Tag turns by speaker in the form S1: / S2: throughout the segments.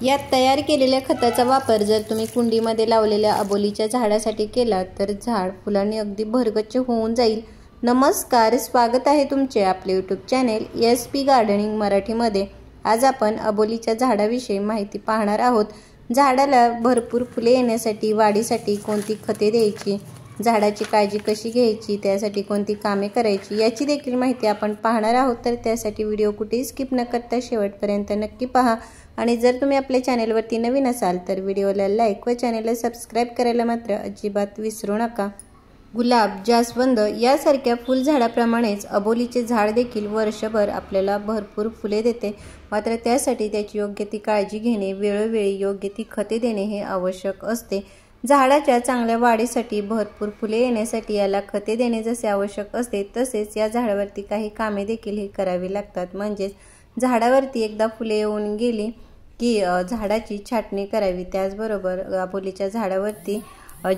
S1: या तयार केलेल्या खताचा वापर जर तुम्ही कुंडीमध्ये लावलेल्या अबोलीच्या झाडासाठी केला तर झाड फुलांनी अगदी भरगच्च होऊन जाईल। नमस्कार, स्वागत आहे तुमचे आपले यूट्यूब चॅनेल SP गार्डनिंग मराठीमध्ये। आज आपण अबोलीच्या झाडाविषयी माहिती पाहणार आहोत। झाडाला भरपूर फुले येण्यासाठी वाढीसाठी कोणती खते द्यायची, झाडाची काळजी कशी घ्यायची, त्यासाठी कोणती कामे करायची याची देखील माहिती आपण पाहणार आहोत। तर त्यासाठी व्हिडिओ कुठेही स्किप न करता शेवटपर्यंत नक्की पहा आणि जर तुम्ही आपल्या चॅनेलवरती नवीन असाल तर व्हिडिओला लाईक व चॅनेलला सबस्क्राइब करायला मात्र अजिबात विसरू नका। गुलाब, जास्वंद यासारख्या फुलझाडाप्रमाणेच अबोलीचे झाड देखील वर्षभर आपल्याला भरपूर फुले देते, मात्र त्यासाठी त्याची योग्य ती काळजी घेणे, वेळोवेळी योग्य ती खते देणे हे आवश्यक असते। झाडाच्या चांगल्या वाढीसाठी भरपूर फुले येण्यासाठी याला खते देणे जसे आवश्यक असते तसेच या झाडावरती काही कामे देखील हे करावी लागतात। म्हणजेच झाडावरती एकदा फुले येऊन गेली की झाडाची छाटणी करावी। त्याचबरोबर अबोलीच्या झाडावरती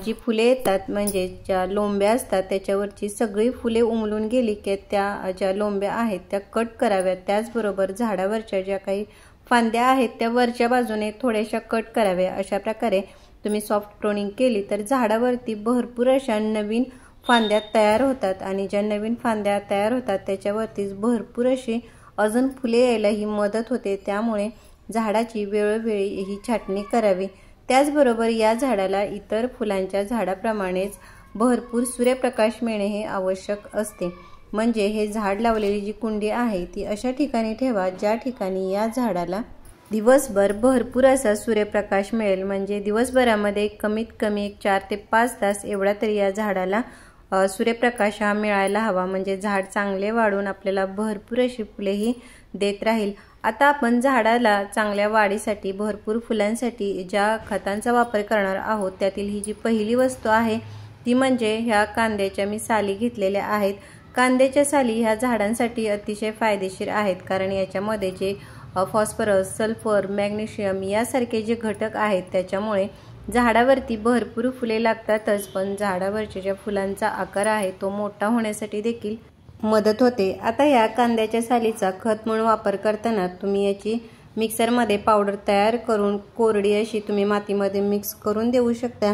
S1: जी फुले येतात म्हणजे ज्या लोंब्या असतात त्याच्यावरची सगळी फुले उमलून गेली की त्या ज्या लोंब्या आहेत त्या कट कराव्यात। त्याचबरोबर झाडावरच्या ज्या काही फांद्या आहेत त्या वरच्या बाजूने थोड्याशा कट कराव्या। अशा प्रकारे तुम्ही सॉफ्ट प्रोनिंग केली तर झाडावरती भरपूर अशा नवीन फांद्या तयार होतात आणि ज्या नवीन फांद्या तयार होतात त्याच्यावरतीच भरपूर अशी अजून फुले यायला ही मदत होते। त्यामुळे झाडाची वेळोवेळी ही छाटणी करावी। त्याचबरोबर या झाडाला इतर फुलांच्या झाडाप्रमाणेच भरपूर सूर्यप्रकाश मिळणे हे आवश्यक असते। म्हणजे हे झाड लावलेली जी कुंडी आहे ती अशा ठिकाणी ठेवा ज्या ठिकाणी या झाडाला दिवसभर भरपूर असा सूर्यप्रकाश मिळेल। म्हणजे दिवसभरामध्ये कमीत कमी 4 ते 5 तास एवढा तरी या झाडाला सूर्यप्रकाश हा मिळायला हवा, म्हणजे झाड चांगले वाढून आपल्याला भरपूर अशी फुलेही देत राहील। आता आपण झाडाला चांगल्या वाढीसाठी भरपूर फुलांसाठी ज्या खतांचा वापर करणार आहोत त्यातील ही जी पहिली वस्तू आहे ती म्हणजे ह्या कांद्याच्या मी साली घेतलेल्या आहेत। कांद्याच्या साली ह्या झाडांसाठी अतिशय फायदेशीर आहेत, कारण याच्यामध्ये जे फॉस्फरस, सल्फर, मॅग्नेशियम यासारखे जे घटक आहेत त्याच्यामुळे झाडावरती भरपूर फुले लागतातच, पण झाडावरच्या ज्या फुलांचा आकार आहे तो मोठा होण्यासाठी देखील मदत होते। आता या कांद्याच्या सालीचा खत म्हणून वापर करताना तुम्ही याची मिक्सरमध्ये पावडर तयार करून कोरडी अशी तुम्ही मातीमध्ये मिक्स करून देऊ शकता,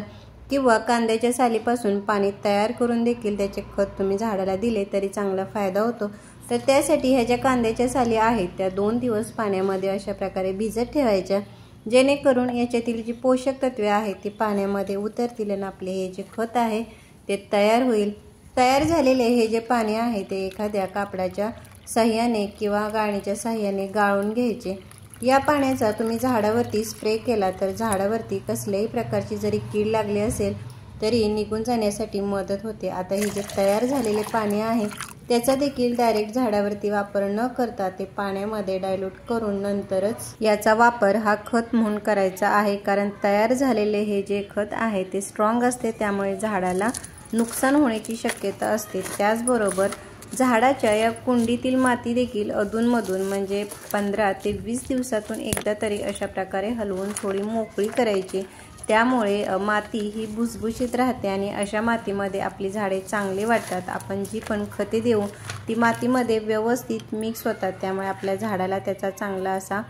S1: किंवा कांद्याच्या सालीपासून पाणी तयार करून देखील त्याचे खत तुम्ही झाडाला दिले तरी चांगला फायदा होतो। तर त्यासाठी ह्या ज्या कांद्याच्या साली आहेत त्या 2 दिवस पाण्यामध्ये अशा प्रकारे भिजत ठेवायच्या, जेणेकरून याच्यातील जी पोषक तत्वे आहेत ती पाण्यामध्ये उतरतील आणि आपले हे जे खत आहे ते तयार होईल। तयार झालेले हे जे पाणी आहे ते एखाद्या कापडाच्या साह्याने किंवा गाळणीच्या साह्याने गाळून घ्यायचे। या पाण्याचा तुम्ही झाडावरती स्प्रे केला तर झाडावरती कसल्याही प्रकारची जरी कीड लागली असेल तरी निघून जाण्यासाठी मदत होते। आता हे जे तयार झालेले पाणी आहे त्याचा देखील डायरेक्ट झाडावरती वापर न करता ते पाण्यामध्ये डायल्यूट करून नंतरच याचा वापर हा खत म्हणून करायचा आहे, कारण तयार झालेले हे जे खत आहे ते स्ट्रॉंग असते, त्यामुळे झाडाला नुकसान होण्याची शक्यता असते। त्याचबरोबर झाडाच्या या कुंडीतील माती देखील अधूनमधून म्हणजे 15 ते 20 दिवसातून एकदा तरी अशा प्रकारे हलवून थोडी मोकळी करायची। त्यामुळे माती ही भुसभुशीत राहते आणि अशा मातीमध्ये आपली झाडे चांगली वाढतात। आपण जी पण खते देऊ ती मातीमध्ये व्यवस्थित मिक्स होतात, त्यामुळे आपल्या झाडाला त्याचा चांगला असा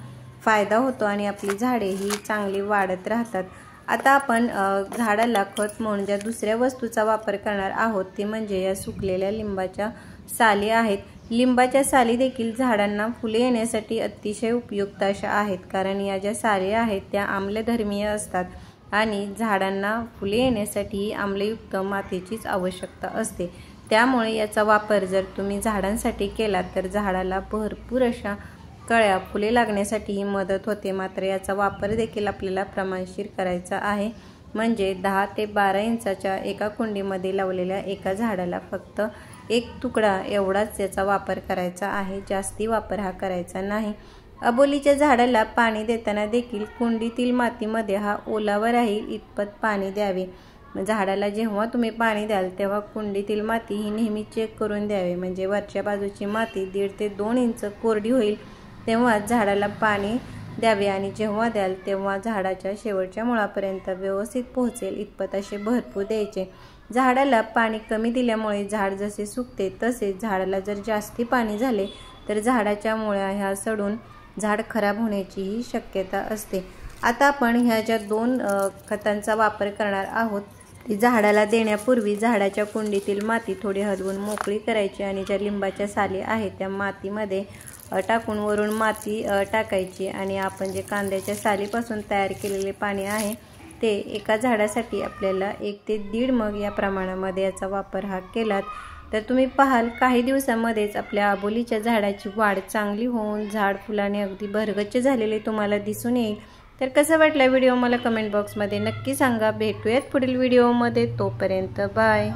S1: फायदा होतो आणि आपली झाडे ही चांगली वाढत राहतात। आता आपण झाडाला खत म्हणून ज्या दुसऱ्या वस्तूचा वापर करणार आहोत ती म्हणजे या सुकलेल्या लिंबाच्या साली आहेत। लिंबाच्या साली देखील झाडांना फुले येण्यासाठी अतिशय उपयुक्त अशा आहेत, कारण या ज्या साली आहेत त्या आम्लधर्मीय असतात आणि झाडांना फुले येण्यासाठी आम्लयुक्त मातीचीच आवश्यकता असते। त्यामुळे याचा वापर जर तुम्ही झाडांसाठी केला तर झाडाला भरपूर अशा कळ्या फुले लागण्यासाठी मदत होते। मात्र याचा वापर देखील आपल्याला प्रमाणशीर करायचा आहे, म्हणजे 10 ते 12 इंचाच्या एका कुंडीमध्ये लावलेल्या एका झाडाला फक्त 1 तुकडा एवढाच याचा वापर करायचा आहे, जास्ती वापर हा करायचा नाही। अबोलीच्या झाडाला पाणी देताना देखील कुंडीतील मातीमध्ये हा ओलावा राहील इतपत पाणी द्यावे। झाडाला जेव्हा तुम्ही पाणी द्याल तेव्हा कुंडीतील माती ही नेहमी चेक करून द्यावे, म्हणजे वरच्या बाजूची माती 1.5 ते 2 इंच कोरडी होईल तेव्हा झाडाला पाणी द्यावे आणि जेव्हा द्याल तेव्हा झाडाच्या शेवटच्या मुळापर्यंत व्यवस्थित पोहोचेल इतपत असे भरपूर द्यायचे। झाडाला पाणी कमी दिल्यामुळे झाड जसे सुकते तसेच झाडाला जर जास्ती पाणी झाले तर झाडाच्या मुळ्या ह्या सडून झाड खराब होण्याचीही शक्यता असते। आता आपण ह्या ज्या 2 खतांचा वापर करणार आहोत ती झाडाला देण्यापूर्वी झाडाच्या कुंडीतील माती थोडी हलवून मोकळी करायची आणि ज्या लिंबाच्या साली आहेत त्या मातीमध्ये टाकून वरून माती टाकायची आणि आपण जे कांद्याच्या सालीपासून तयार केलेले पाणी आहे ते एका झाडासाठी आपल्याला 1 ते 1.5 मग या प्रमाणामध्ये याचा वापर हा केलात तर तुम्ही पाहाल काही दिवसांमध्येच आपल्या अबोलीच्या झाडाची वाढ चांगली होऊन झाड फुलाने अगदी भरगच्च झालेले तुम्हाला दिसून येईल। तर कसा वाटला व्हिडिओ मला कमेंट बॉक्समध्ये नक्की सांगा। भेटूयात पुढील व्हिडिओमध्ये, तोपर्यंत बाय।